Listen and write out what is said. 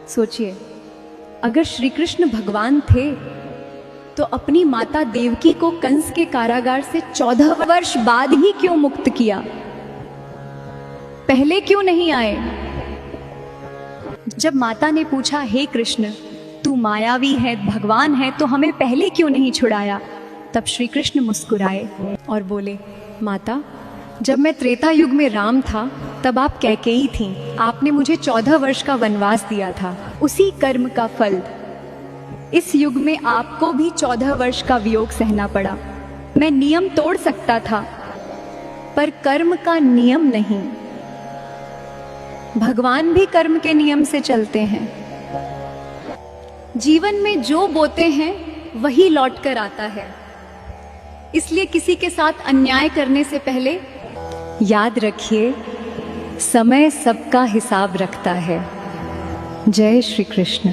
सोचिए, अगर श्री कृष्ण भगवान थे तो अपनी माता देवकी को कंस के कारागार से 14 वर्ष बाद ही क्यों मुक्त किया? पहले क्यों नहीं आए? जब माता ने पूछा, हे कृष्ण, तू मायावी है, भगवान है, तो हमें पहले क्यों नहीं छुड़ाया? तब श्री कृष्ण मुस्कुराए और बोले, माता, जब मैं त्रेता युग में राम था तब आप कैकेयी थीं। आपने मुझे 14 वर्ष का वनवास दिया था, उसी कर्म का फल। इस युग में आपको भी 14 वर्ष का वियोग सहना पड़ा। मैं नियम तोड़ सकता था, पर कर्म का नियम नहीं। भगवान भी कर्म के नियम से चलते हैं। जीवन में जो बोते हैं वही लौट कर आता है। इसलिए किसी के साथ अन्याय करने से पहले याद रखिए, समय सबका हिसाब रखता है। जय श्री कृष्ण।